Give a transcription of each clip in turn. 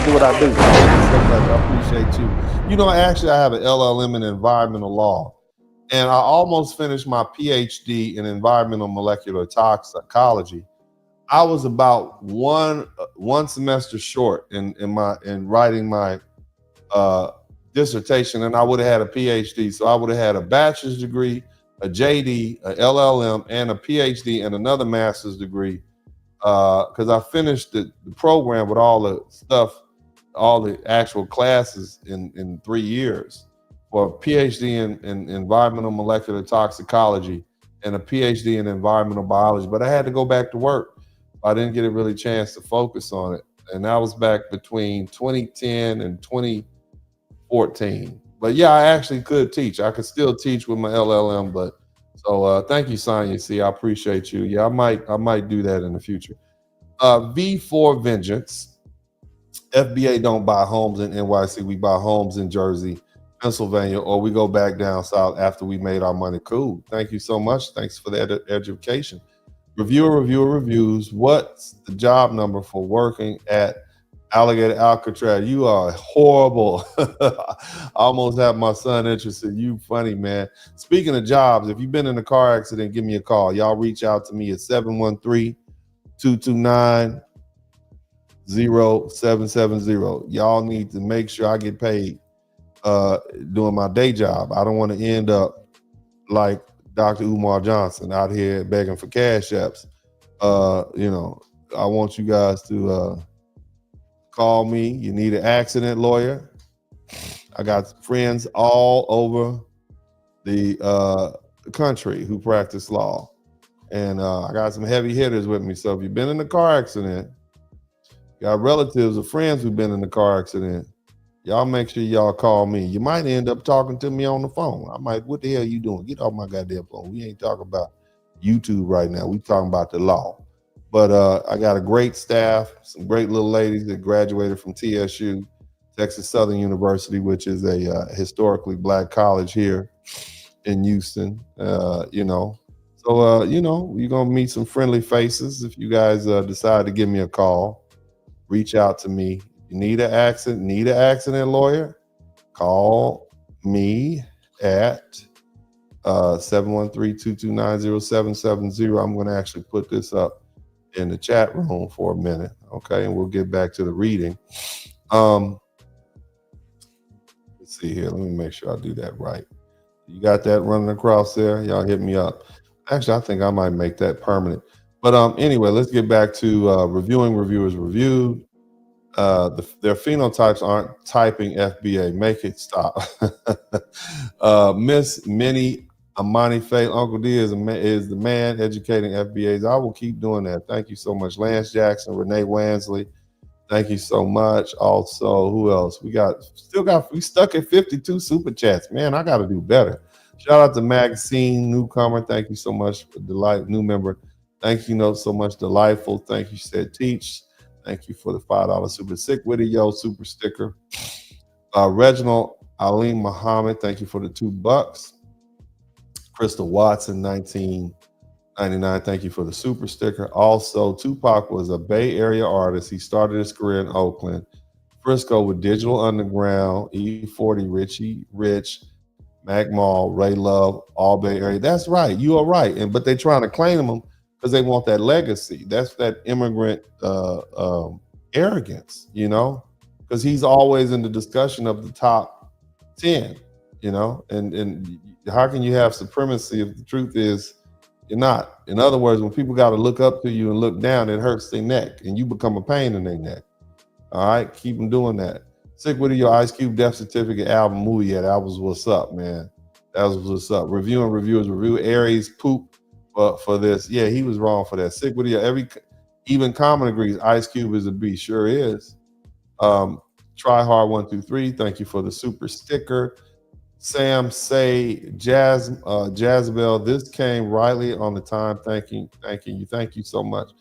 do what I do. Thank you so much. I appreciate you. You know, actually, I have an LLM in environmental law, and I almost finished my PhD in environmental molecular toxicology. I was about one semester short in writing my uh, dissertation, and I would have had a PhD. So I would have had a bachelor's degree, a JD, a LLM, and a PhD, and another master's degree. Because I finished the program with all the stuff, all the actual classes in 3 years, for a PhD in environmental molecular toxicology and a PhD in environmental biology. But I had to go back to work. I didn't get a really chance to focus on it. And that was back between 2010 and 2014. But yeah, I actually could teach. I could still teach with my LLM. But so thank you, Sonia. See, I appreciate you. Yeah, I might do that in the future. V for Vengeance. FBA don't buy homes in NYC. We buy homes in Jersey, Pennsylvania, or we go back down south after we made our money. Cool. Thank you so much. Thanks for that education. Reviewer reviews. What's the job number for working at Alligator Alcatraz? You are horrible. I almost have my son interested. You funny, man. Speaking of jobs, if you've been in a car accident, give me a call. Y'all reach out to me at 713-229-0770. Y'all need to make sure I get paid doing my day job. I don't want to end up like Dr. Umar Johnson out here begging for cash apps. You know, I want you guys to call me. You need an accident lawyer. I got friends all over the country who practice law. And I got some heavy hitters with me. So if you've been in a car accident, got relatives or friends who've been in a car accident, y'all make sure y'all call me. You might end up talking to me on the phone. I might, what the hell you doing? Get off my goddamn phone. We ain't talking about YouTube right now. We talking about the law. But I got a great staff, some great little ladies that graduated from TSU, Texas Southern University, which is a historically Black college here in Houston. You know, so you know, you're gonna meet some friendly faces if you guys decide to give me a call. Reach out to me. You need an accident lawyer, call me at 713-229-0770. I'm going to actually put this up in the chat room for a minute, okay? And we'll get back to the reading. Let's see here. Let me make sure I do that right. You got that running across there? Y'all hit me up. Actually, I think I might make that permanent. But anyway, let's get back to reviewing reviewers reviewed. Their phenotypes aren't typing FBA. Make it stop. Miss Minnie Amani Faye, Uncle D is the man educating FBAs. I will keep doing that. Thank you so much. Lance Jackson, Renee Wansley. Thank you so much. Also, who else? We stuck at 52 super chats. Man, I got to do better. Shout out to Maxine, newcomer. Thank you so much for Delight, new member. Thank you so much, Delightful. Thank you, Said Teach. Thank you for the $5 super sick with it, yo, super sticker. Reginald Alim Muhammad, thank you for the $2. Crystal Watson, 1999, thank you for the super sticker. Also, Tupac was a Bay Area artist. He started his career in Oakland, Frisco with Digital Underground, E40, Richie Rich, Mac Mall, Ray Love, all Bay Area. That's right, you are right. But they're trying to claim them because they want that legacy. That's that immigrant arrogance, because he's always in the discussion of the top 10, and how can you have supremacy if the truth is you're not? In other words, when people got to look up to you and look down, it hurts their neck and you become a pain in their neck. All right, keep them doing that. Sick with your Ice Cube Death Certificate album movie yet. That was what's up, man. That was what's up. Reviewing reviewers review. Aries poop for this. Yeah, he was wrong for that. Sick with you. Even Common agrees. Ice Cube is a beast. Sure is. Try hard 123. Thank you for the super sticker. Sam say Jazabelle. This came rightly on the time. Thank you. Thank you so much.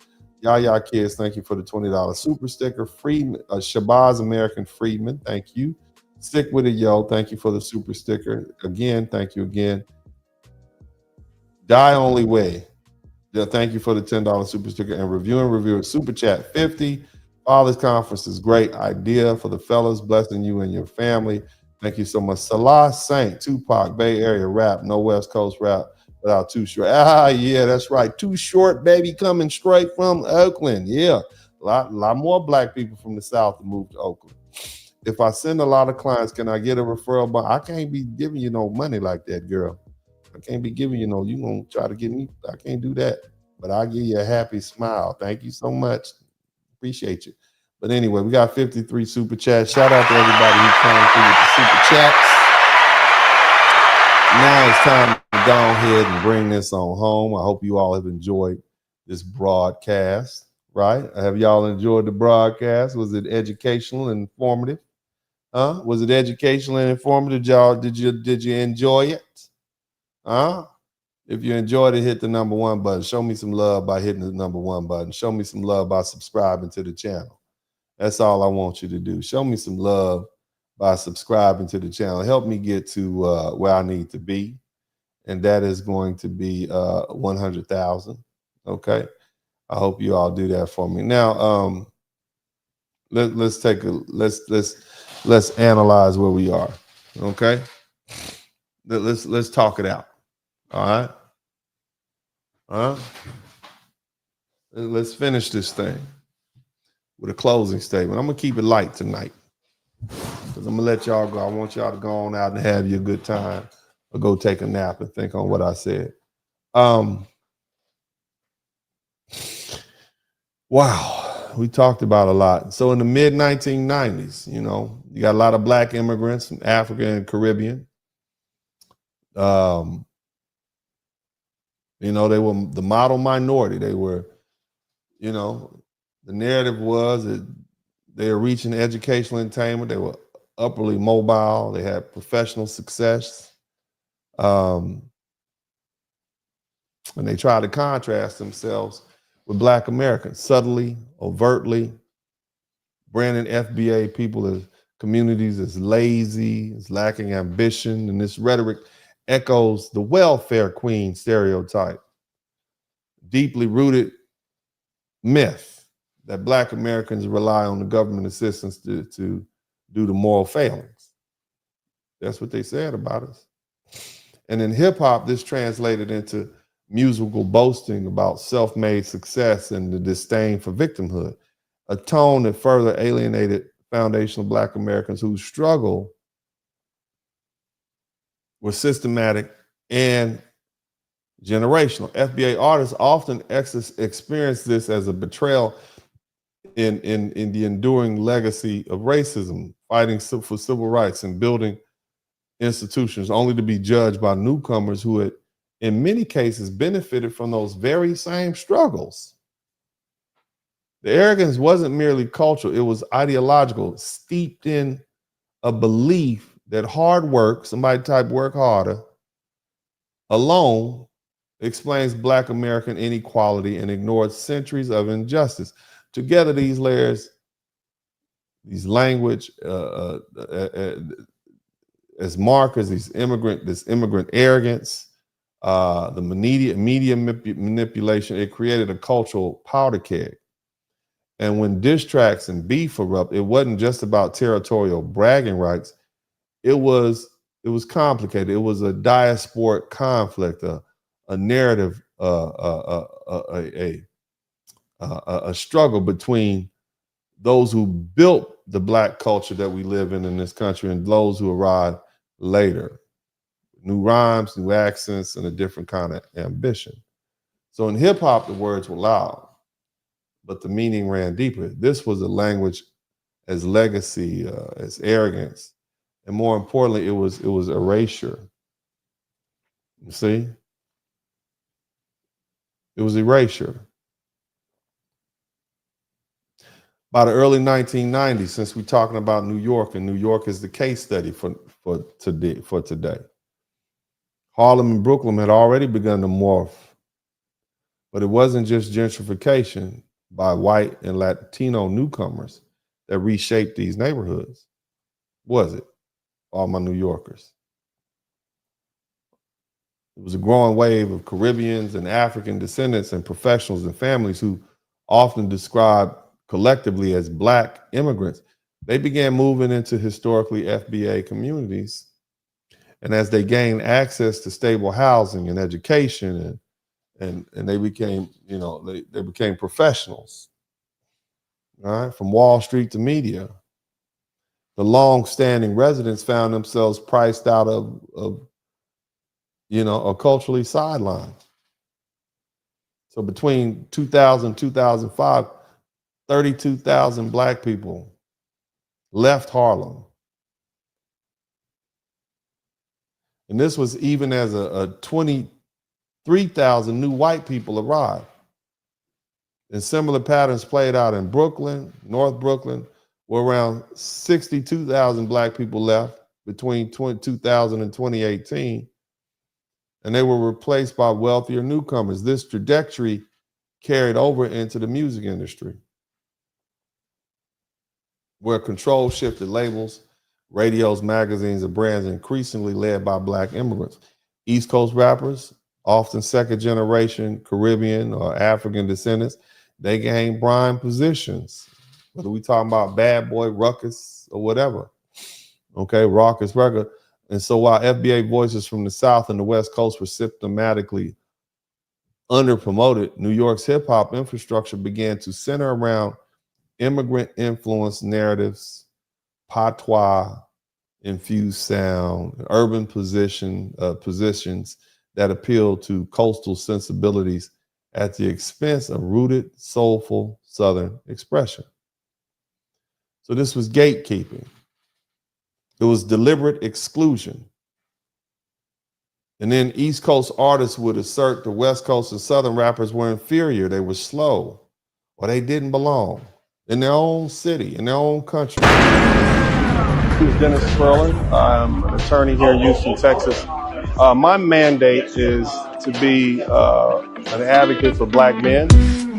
Yaya Kids, thank you for the $20 super sticker. Freeman, Shabazz American Freedman, thank you. Stick with it, yo. Thank you for the super sticker. Again, thank you again. Die Only Way. Yeah, thank you for the $10 super sticker. And reviewing reviewer super chat 50 Father's Conference is great idea for the fellas, blessing you and your family. Thank you so much. Salah Saint, Tupac, Bay Area rap, no West Coast rap without Too Short. Ah, yeah, that's right. Too Short, baby, coming straight from Oakland. Yeah, lot more black people from the South to move to Oakland. If I send a lot of clients, can I get a referral? But I can't be giving you no money like that, girl. I can't be giving you no, you gonna try to get me. I can't do that. But I'll give you a happy smile. Thank you so much. Appreciate you. But anyway, we got 53 super chats. Shout out to everybody who came through with the super chats. Now it's time to go ahead and bring this on home. I hope you all have enjoyed this broadcast, right? Have y'all enjoyed the broadcast? Was it educational and informative? Huh? Was it educational and informative? Y'all, did you enjoy it? Huh? If you enjoyed it, hit the number 1 button. Show me some love by hitting the number 1 button. Show me some love by subscribing to the channel. That's all I want you to do. Show me some love by subscribing to the channel. Help me get to where I need to be. And that is going to be 100,000. Okay. I hope you all do that for me. Now, let's analyze where we are. Okay. Let's talk it out. All right. Let's finish this thing with a closing statement. I'm gonna keep it light tonight because I'm gonna let y'all go. I want y'all to go on out and have your good time, or go take a nap and think on what I said. Wow, we talked about a lot. So in the mid 1990s, you got a lot of black immigrants from Africa and Caribbean. They were the model minority. They were, the narrative was that they were reaching educational attainment. They were upperly mobile. They had professional success. And they tried to contrast themselves with Black Americans, subtly, overtly, branding FBA people as communities as lazy, as lacking ambition. And this rhetoric echoes the welfare queen stereotype, deeply rooted myth that Black Americans rely on the government assistance to do the moral failings. That's what they said about us. And in hip hop, this translated into musical boasting about self-made success and the disdain for victimhood, a tone that further alienated foundational Black Americans whose struggle was systematic and generational. FBA artists often experience this as a betrayal in the enduring legacy of racism, fighting for civil rights and building institutions, only to be judged by newcomers who had, in many cases, benefited from those very same struggles. The arrogance wasn't merely cultural, it was ideological, steeped in a belief that hard work, somebody type work harder, alone explains Black American inequality and ignored centuries of injustice. Together, these layers, these language, as markers, this immigrant arrogance, the media manipulation, it created a cultural powder keg. And when diss tracks and beef erupt, it wasn't just about territorial bragging rights. It was complicated. It was a diasporic conflict, a narrative, a struggle between those who built the Black culture that we live in this country and those who arrived later. New rhymes, new accents, and a different kind of ambition. So in hip hop, the words were loud, but the meaning ran deeper. This was a language as legacy, as arrogance, and more importantly, it was erasure. You see, it was erasure. By the early 1990s, since we're talking about New York, and New York is the case study for today. Harlem and Brooklyn had already begun to morph, but it wasn't just gentrification by white and Latino newcomers that reshaped these neighborhoods, was it? All my New Yorkers. It was a growing wave of Caribbeans and African descendants and professionals and families who often described collectively as Black immigrants, they began moving into historically FBA communities. And as they gained access to stable housing and education, and they became, you know, they became professionals, all right, from Wall Street to media. The long-standing residents found themselves priced out of you know, or culturally sidelined. So between 2000 and 2005, 32,000 Black people left Harlem. And this was even as a 23,000 new white people arrived. And similar patterns played out in Brooklyn, North Brooklyn, where around 62,000 Black people left between 2000 and 2018. And they were replaced by wealthier newcomers. This trajectory carried over into the music industry, where control shifted labels, radios, magazines, and brands increasingly led by Black immigrants. East Coast rappers, often second generation Caribbean or African descendants, they gained prime positions, whether we talking about Bad Boy, Ruckus, or whatever, okay, Raucous record. And so while FBA voices from the South and the West Coast were systematically under-promoted, New York's hip-hop infrastructure began to center around immigrant-influenced narratives, patois-infused sound, urban positions that appealed to coastal sensibilities at the expense of rooted, soulful Southern expression. So this was gatekeeping. It was deliberate exclusion. And then East Coast artists would assert the West Coast and Southern rappers were inferior, they were slow, or they didn't belong in their own city, in their own country. This is Dennis Spurling. I'm an attorney here in Houston, Texas. My mandate is to be an advocate for Black men.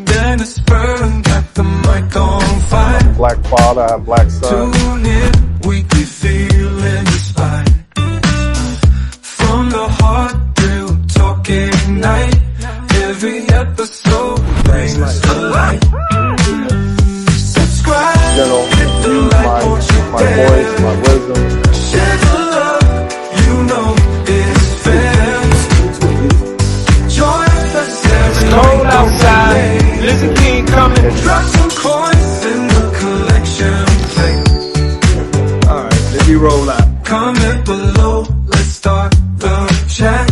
Dennis Spurling got the mic on fire. I'm a Black father, I have Black sons. Tune in, weekly feeling the spine. From the heart, real talking night. Every episode brings the light. Subscribe, hit the like, my voice, my wisdom. Share the love, you know it's fair. Join us every cold outside. Listen, King coming. Drop some coins in the collection plate. All right, let me roll out. Comment below, let's start the chat.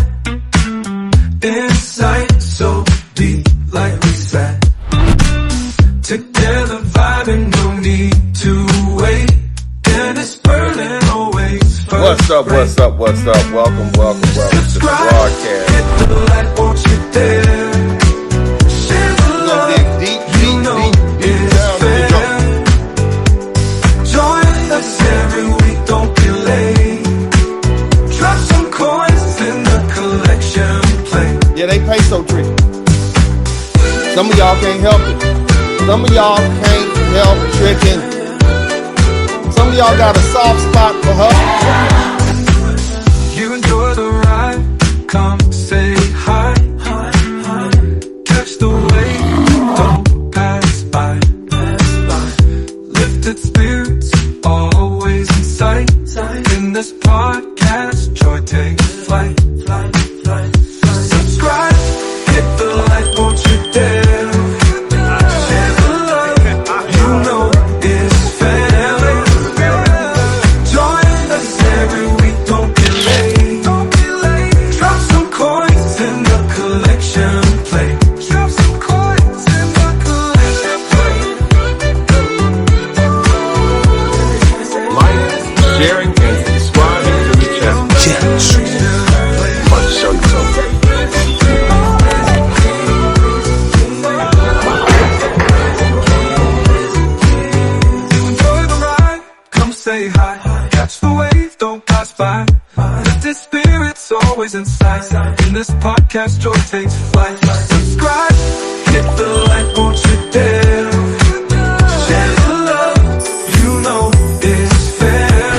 Insight so deep, like we said. Together vibing, no need to wait. Dennis Spurling always first. What's up, what's up, what's up? Welcome to the broadcast. Hit the light, won't you dare. Share the love, you know it's fair. Join us every week, don't be late. Drop some coins in the collection plate. Yeah, they peso trick. Some of y'all can't help it. Some of y'all can't help tricking. Some of y'all got a soft spot for her. You enjoy the ride, come say hi. Catch the wave, don't pass by. Lifted spirits, always in sight. In this podcast, joy takes flight. Subscribe, hit the like, won't you dare. Inside. In this podcast, joy takes flight. Subscribe, hit the like, won't you dare. Share the love, you know it's fair.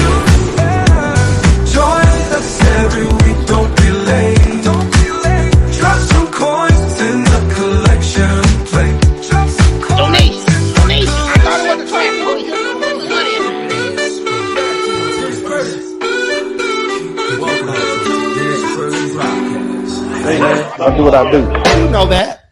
Join us every week, don't be late. Drop some coins in the collection plate. Drop some coins. Donation. Hey man, I do what I do. You know that.